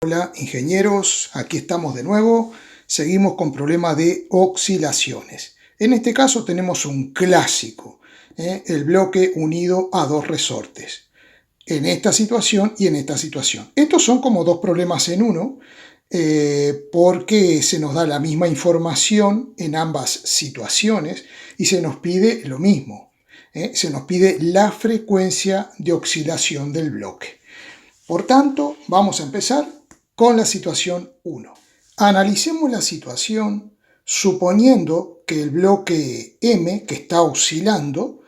Hola ingenieros, aquí estamos de nuevo, seguimos con problemas de oscilaciones. En este caso tenemos un clásico, el bloque unido a dos resortes, en esta situación y en esta situación. Estos son como dos problemas en uno, porque se nos da la misma información en ambas situaciones y se nos pide lo mismo, se nos pide la frecuencia de oscilación del bloque. Por tanto, vamos a empezar con la situación 1. Analicemos la situación suponiendo que el bloque M, que está oscilando,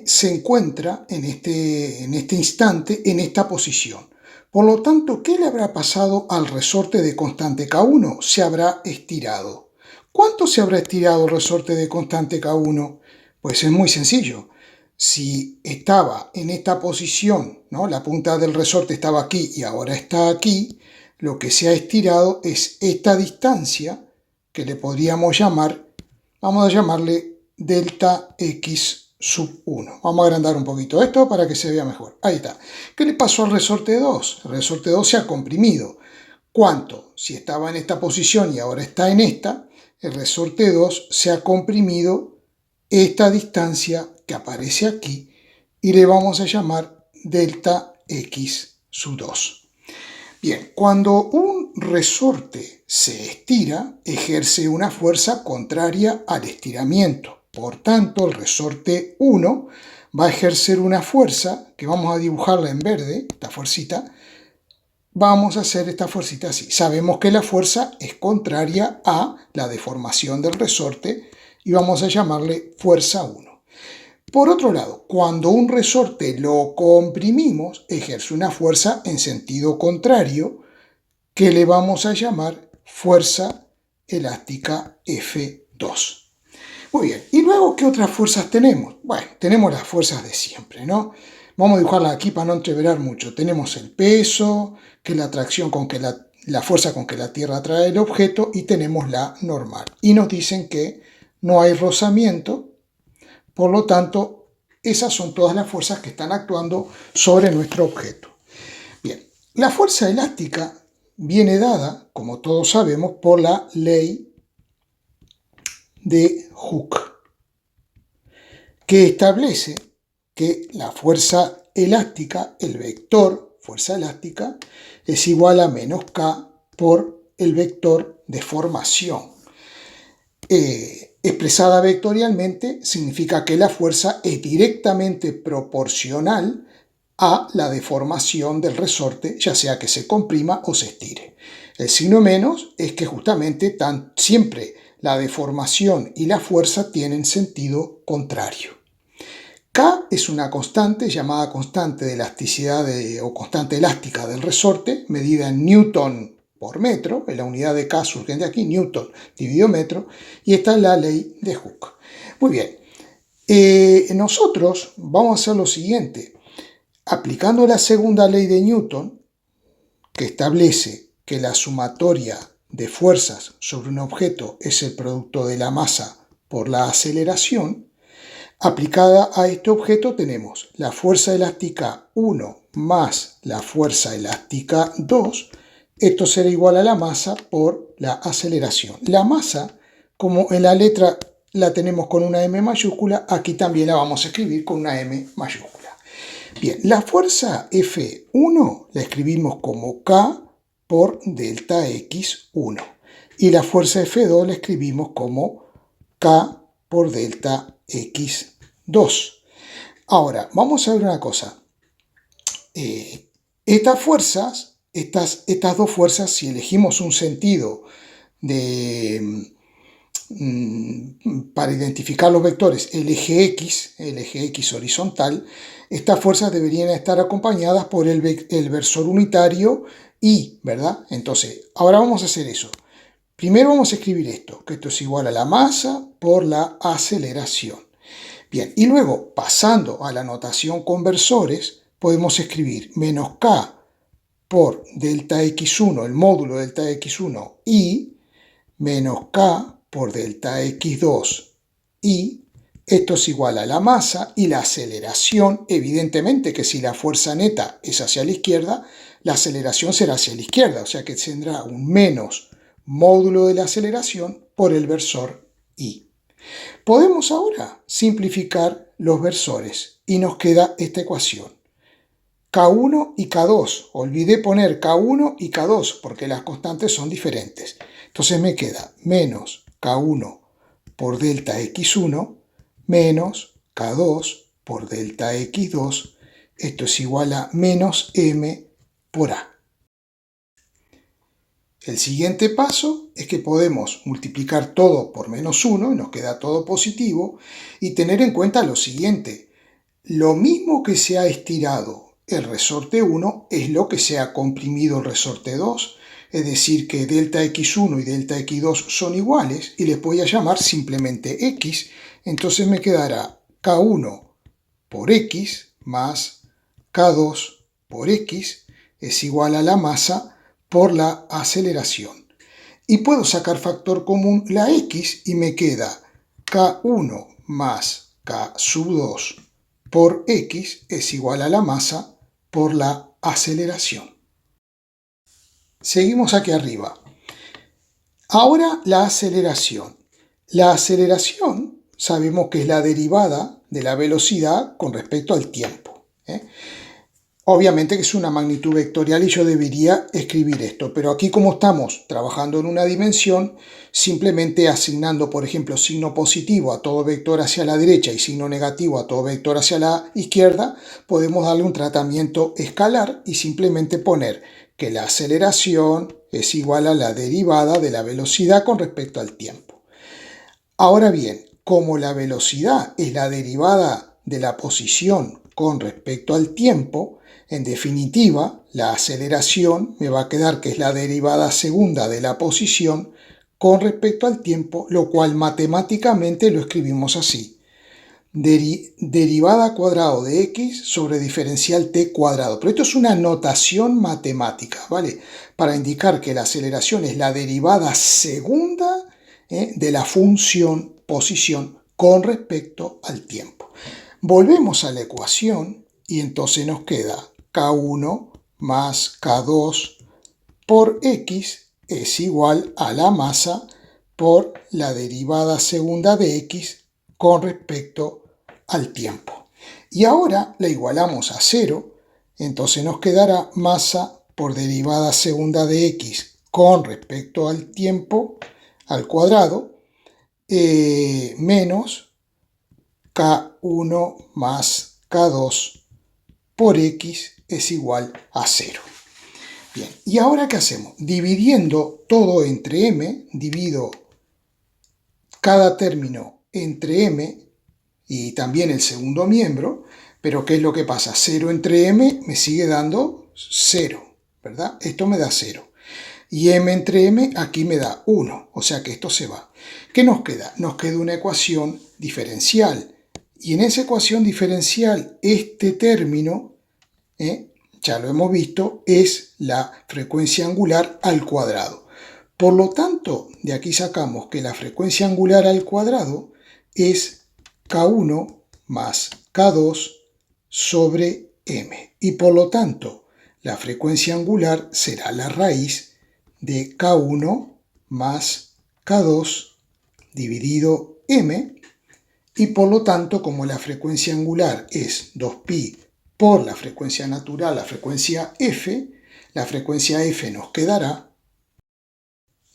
se encuentra en este instante en esta posición. Por lo tanto, ¿qué le habrá pasado al resorte de constante K1? Se habrá estirado. ¿Cuánto se habrá estirado el resorte de constante K1? Pues es muy sencillo. Si estaba en esta posición, ¿no? La punta del resorte estaba aquí y ahora está aquí, lo que se ha estirado es esta distancia que le podríamos llamar, vamos a llamarle delta x sub 1. Vamos a agrandar un poquito esto para que se vea mejor. Ahí está. ¿Qué le pasó al resorte 2? El resorte 2 se ha comprimido. ¿Cuánto? Si estaba en esta posición y ahora está en esta, el resorte 2 se ha comprimido esta distancia que aparece aquí y le vamos a llamar delta x sub 2. Bien, cuando un resorte se estira, ejerce una fuerza contraria al estiramiento. Por tanto, el resorte 1 va a ejercer una fuerza, que vamos a dibujarla en verde, esta fuercita. Vamos a hacer esta fuercita así. Sabemos que la fuerza es contraria a la deformación del resorte y vamos a llamarle fuerza 1. Por otro lado, cuando un resorte lo comprimimos, ejerce una fuerza en sentido contrario que le vamos a llamar fuerza elástica F2. Muy bien, ¿y luego qué otras fuerzas tenemos? Bueno, tenemos las fuerzas de siempre, ¿no? Vamos a dibujarlas aquí para no entreverar mucho. Tenemos el peso, que es la atracción con que la fuerza con que la Tierra atrae el objeto, y tenemos la normal. Y nos dicen que no hay rozamiento, por lo tanto, esas son todas las fuerzas que están actuando sobre nuestro objeto. Bien, la fuerza elástica viene dada, como todos sabemos, por la ley de Hooke, que establece que la fuerza elástica, el vector fuerza elástica, es igual a menos K por el vector de formación. Expresada vectorialmente significa que la fuerza es directamente proporcional a la deformación del resorte, ya sea que se comprima o se estire. El signo menos es que justamente siempre la deformación y la fuerza tienen sentido contrario. K es una constante llamada constante de elasticidad o constante elástica del resorte, medida en Newton por metro, la unidad de K surge de aquí, Newton dividido metro, y esta es la ley de Hooke. Muy bien, nosotros vamos a hacer lo siguiente. Aplicando la segunda ley de Newton, que establece que la sumatoria de fuerzas sobre un objeto es el producto de la masa por la aceleración, aplicada a este objeto tenemos la fuerza elástica 1 más la fuerza elástica 2. Esto será igual a la masa por la aceleración. La masa, como en la letra la tenemos con una M mayúscula, aquí también la vamos a escribir con una M mayúscula. Bien, la fuerza F1 la escribimos como K por delta X1. Y la fuerza F2 la escribimos como K por delta X2. Ahora, vamos a ver una cosa. Estas fuerzas, estas dos fuerzas, si elegimos un sentido para identificar los vectores, el eje X horizontal, estas fuerzas deberían estar acompañadas por el versor unitario Y, ¿verdad? Entonces, ahora vamos a hacer eso. Primero vamos a escribir esto, que esto es igual a la masa por la aceleración. Bien, y luego, pasando a la notación con versores, podemos escribir menos K por delta X1, el módulo delta X1, y menos K por delta X2, y esto es igual a la masa y la aceleración. Evidentemente que si la fuerza neta es hacia la izquierda, la aceleración será hacia la izquierda, o sea que tendrá un menos módulo de la aceleración por el versor y. Podemos ahora simplificar los versores y nos queda esta ecuación. K1 y K2. Olvidé poner K1 y K2 porque las constantes son diferentes. Entonces me queda menos K1 por delta X1 menos K2 por delta X2. Esto es igual a menos M por A. El siguiente paso es que podemos multiplicar todo por menos 1 y nos queda todo positivo y tener en cuenta lo siguiente. Lo mismo que se ha estirado el resorte 1 es lo que se ha comprimido el resorte 2. Es decir, que delta X1 y delta X2 son iguales y les voy a llamar simplemente X. Entonces me quedará K1 por X más K2 por X es igual a la masa por la aceleración. Y puedo sacar factor común la X y me queda K1 más K sub 2 por X es igual a la masa por la aceleración. Seguimos aquí arriba. Ahora la aceleración. La aceleración sabemos que es la derivada de la velocidad con respecto al tiempo. Obviamente que es una magnitud vectorial y yo debería escribir esto, pero aquí como estamos trabajando en una dimensión, simplemente asignando, por ejemplo, signo positivo a todo vector hacia la derecha y signo negativo a todo vector hacia la izquierda, podemos darle un tratamiento escalar y simplemente poner que la aceleración es igual a la derivada de la velocidad con respecto al tiempo. Ahora bien, como la velocidad es la derivada de la posición con respecto al tiempo, en definitiva, la aceleración me va a quedar que es la derivada segunda de la posición con respecto al tiempo, lo cual matemáticamente lo escribimos así. Derivada cuadrado de x sobre diferencial t cuadrado. Pero esto es una notación matemática, ¿vale? Para indicar que la aceleración es la derivada segunda de la función posición con respecto al tiempo. Volvemos a la ecuación y entonces nos queda K1 más K2 por X es igual a la masa por la derivada segunda de X con respecto al tiempo. Y ahora la igualamos a 0, entonces nos quedará masa por derivada segunda de X con respecto al tiempo al cuadrado menos K1 más K2 por X es igual a 0. Bien, ¿y ahora qué hacemos? Dividiendo todo entre m, divido cada término entre m y también el segundo miembro, pero ¿qué es lo que pasa? 0 entre m me sigue dando 0, ¿verdad? Esto me da 0. Y m entre m aquí me da 1, o sea que esto se va. ¿Qué nos queda? Nos queda una ecuación diferencial. Y en esa ecuación diferencial, este término, ya lo hemos visto, es la frecuencia angular al cuadrado. Por lo tanto, de aquí sacamos que la frecuencia angular al cuadrado es K1 más K2 sobre m. Y por lo tanto, la frecuencia angular será la raíz de K1 más K2 dividido m. Y por lo tanto, como la frecuencia angular es 2pi por la frecuencia natural, la frecuencia f nos quedará,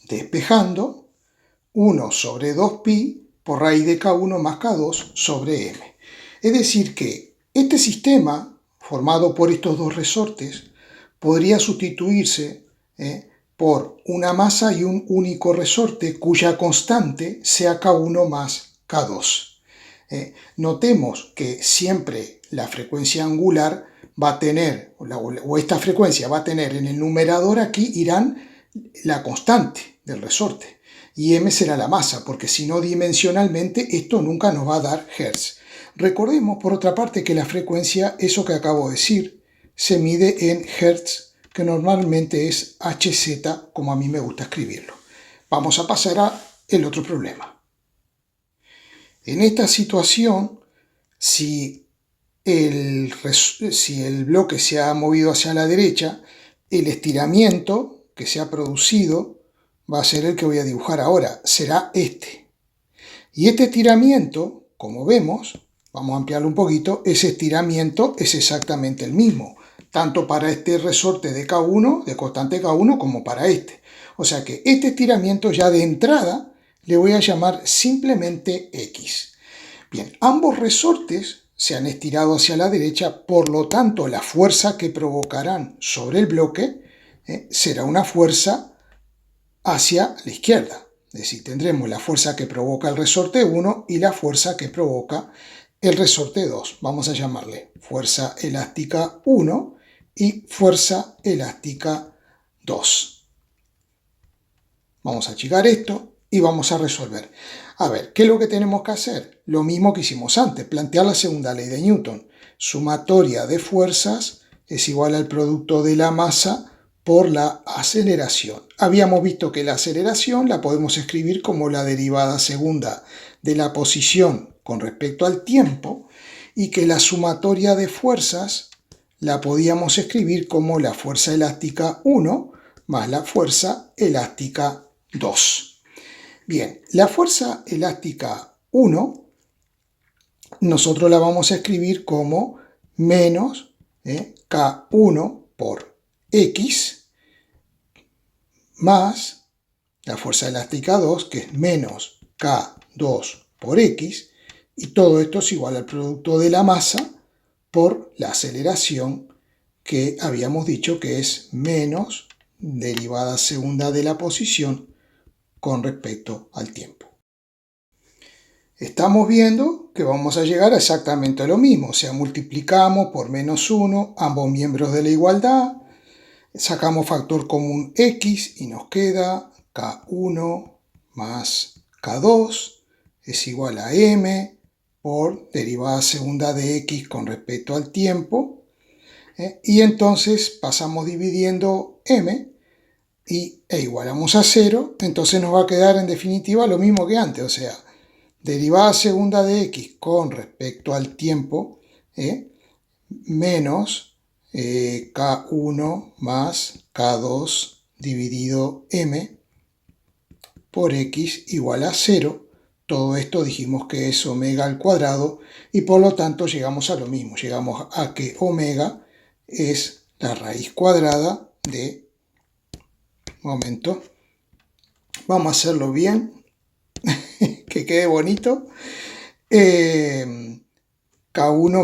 despejando, 1 sobre 2pi por raíz de K1 más K2 sobre m. Es decir que este sistema, formado por estos dos resortes, podría sustituirse por una masa y un único resorte cuya constante sea K1 más K2. Notemos que siempre la frecuencia angular va a tener, o esta frecuencia va a tener en el numerador aquí irán la constante del resorte y m será la masa, porque si no dimensionalmente esto nunca nos va a dar hertz. Recordemos por otra parte que la frecuencia, eso que acabo de decir, se mide en hertz, que normalmente es Hz como a mí me gusta escribirlo. Vamos a pasar al otro problema. En esta situación, si el bloque se ha movido hacia la derecha, el estiramiento que se ha producido va a ser el que voy a dibujar ahora, será este. Y este estiramiento, como vemos, vamos a ampliarlo un poquito, ese estiramiento es exactamente el mismo, tanto para este resorte de K1, de constante K1, como para este. O sea que este estiramiento ya de entrada le voy a llamar simplemente X. Bien, ambos resortes se han estirado hacia la derecha, por lo tanto la fuerza que provocarán sobre el bloque será una fuerza hacia la izquierda. Es decir, tendremos la fuerza que provoca el resorte 1 y la fuerza que provoca el resorte 2. Vamos a llamarle fuerza elástica 1 y fuerza elástica 2. Vamos a achicar esto y vamos a resolver. A ver, ¿qué es lo que tenemos que hacer? Lo mismo que hicimos antes, plantear la segunda ley de Newton. Sumatoria de fuerzas es igual al producto de la masa por la aceleración. Habíamos visto que la aceleración la podemos escribir como la derivada segunda de la posición con respecto al tiempo y que la sumatoria de fuerzas la podíamos escribir como la fuerza elástica 1 más la fuerza elástica 2. Bien, la fuerza elástica 1 nosotros la vamos a escribir como menos K1 por X más la fuerza elástica 2, que es menos K2 por X, y todo esto es igual al producto de la masa por la aceleración, que habíamos dicho que es menos derivada segunda de la posición con respecto al tiempo. Estamos viendo que vamos a llegar a exactamente lo mismo, o sea, multiplicamos por menos 1 ambos miembros de la igualdad, sacamos factor común X y nos queda K1 más K2 es igual a M por derivada segunda de X con respecto al tiempo. Y entonces pasamos dividiendo M e igualamos a 0, entonces nos va a quedar en definitiva lo mismo que antes, o sea, derivada segunda de X con respecto al tiempo menos K1 más K2 dividido M por X igual a 0. Todo esto dijimos que es omega al cuadrado y por lo tanto llegamos a lo mismo. Llegamos a que omega es la raíz cuadrada de... Momento. Vamos a hacerlo bien. Que quede bonito. K1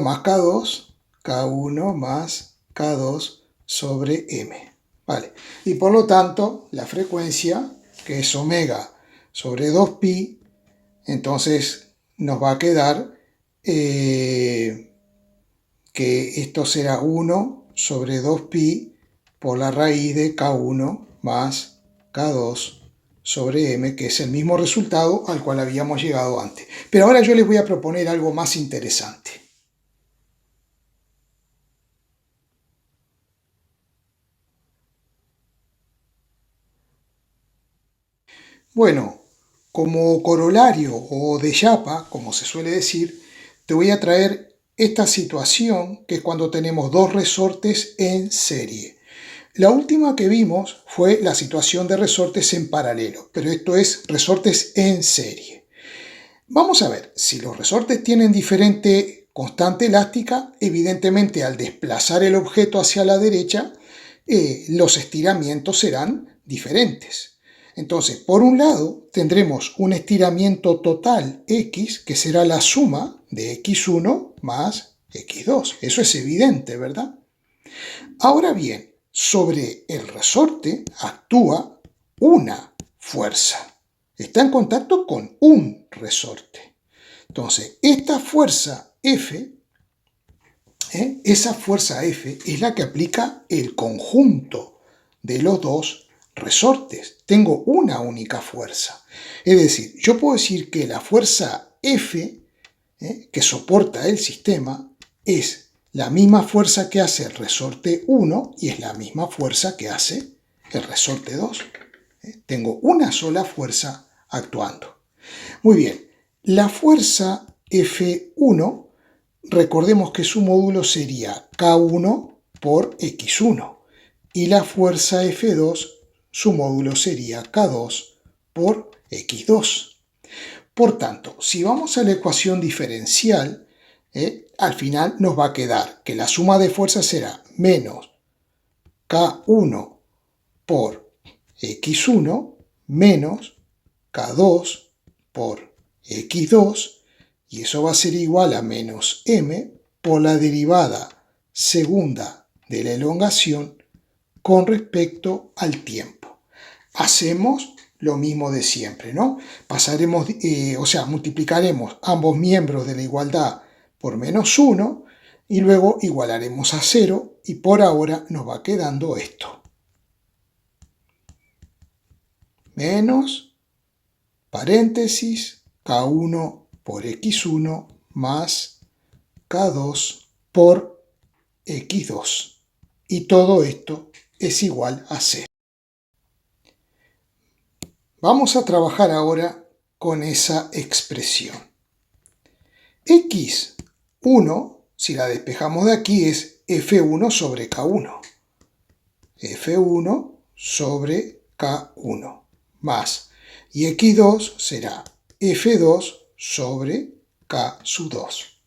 más K2. K1 más K2 sobre M. Vale. Y por lo tanto, la frecuencia, que es omega sobre 2pi, entonces nos va a quedar que esto será 1 sobre 2pi por la raíz de K1 más K2 sobre M, que es el mismo resultado al cual habíamos llegado antes. Pero ahora yo les voy a proponer algo más interesante. Bueno, como corolario o de chapa, como se suele decir, te voy a traer esta situación que es cuando tenemos dos resortes en serie. La última que vimos fue la situación de resortes en paralelo, pero esto es resortes en serie. Vamos a ver, si los resortes tienen diferente constante elástica, evidentemente al desplazar el objeto hacia la derecha, los estiramientos serán diferentes. Entonces, por un lado, tendremos un estiramiento total X, que será la suma de X1 más X2. Eso es evidente, ¿verdad? Ahora bien, sobre el resorte actúa una fuerza. Está en contacto con un resorte. Entonces, esta fuerza F, esa fuerza F es la que aplica el conjunto de los dos resortes. Tengo una única fuerza. Es decir, yo puedo decir que la fuerza F que soporta el sistema es la misma fuerza que hace el resorte 1 y es la misma fuerza que hace el resorte 2. Tengo una sola fuerza actuando. Muy bien, la fuerza F1, recordemos que su módulo sería K1 por X1. y la fuerza F2, su módulo sería K2 por X2. Por tanto, si vamos a la ecuación diferencial, al final nos va a quedar que la suma de fuerzas será menos K1 por X1 menos K2 por X2, y eso va a ser igual a menos M por la derivada segunda de la elongación con respecto al tiempo. Hacemos lo mismo de siempre, ¿no? Pasaremos, multiplicaremos ambos miembros de la igualdad por menos 1 y luego igualaremos a 0 y por ahora nos va quedando esto. Menos, paréntesis, K1 por X1 más K2 por X2. Y todo esto es igual a 0. Vamos a trabajar ahora con esa expresión. X1, si la despejamos de aquí, es F1 sobre K1. F1 sobre K1 más. Y X2 será F2 sobre K sub 2.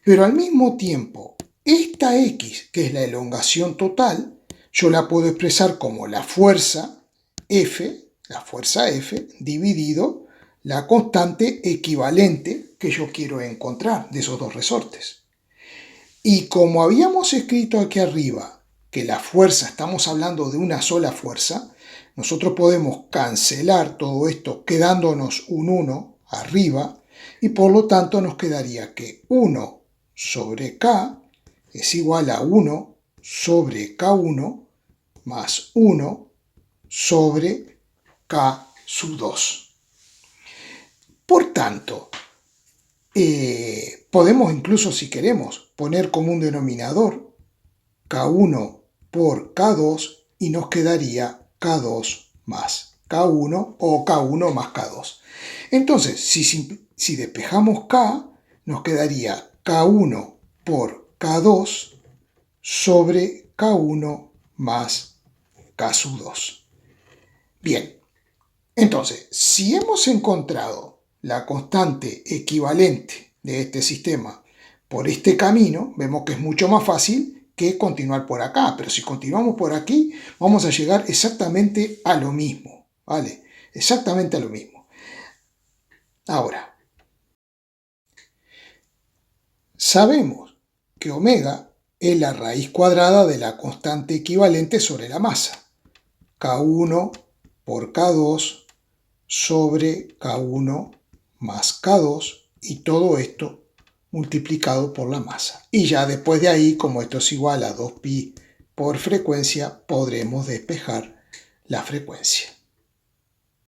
Pero al mismo tiempo, esta X, que es la elongación total, yo la puedo expresar como la fuerza F dividido la constante equivalente que yo quiero encontrar de esos dos resortes. Y como habíamos escrito aquí arriba que la fuerza, estamos hablando de una sola fuerza, nosotros podemos cancelar todo esto quedándonos un 1 arriba y por lo tanto nos quedaría que 1 sobre K es igual a 1 sobre K1 más 1 sobre K sub 2. Por tanto, podemos incluso, si queremos, poner como un denominador K1 por K2 y nos quedaría K2 más K1 o K1 más K2. Entonces, si despejamos K, nos quedaría K1 por K2 sobre K1 más K sub 2. Bien, entonces, si hemos encontrado la constante equivalente de este sistema por este camino, vemos que es mucho más fácil que continuar por acá. Pero si continuamos por aquí, vamos a llegar exactamente a lo mismo, ¿vale? Exactamente a lo mismo. Ahora, sabemos que omega es la raíz cuadrada de la constante equivalente sobre la masa. K1 por K2 sobre K1 más K2 y todo esto multiplicado por la masa. Y ya después de ahí, como esto es igual a 2pi por frecuencia, podremos despejar la frecuencia.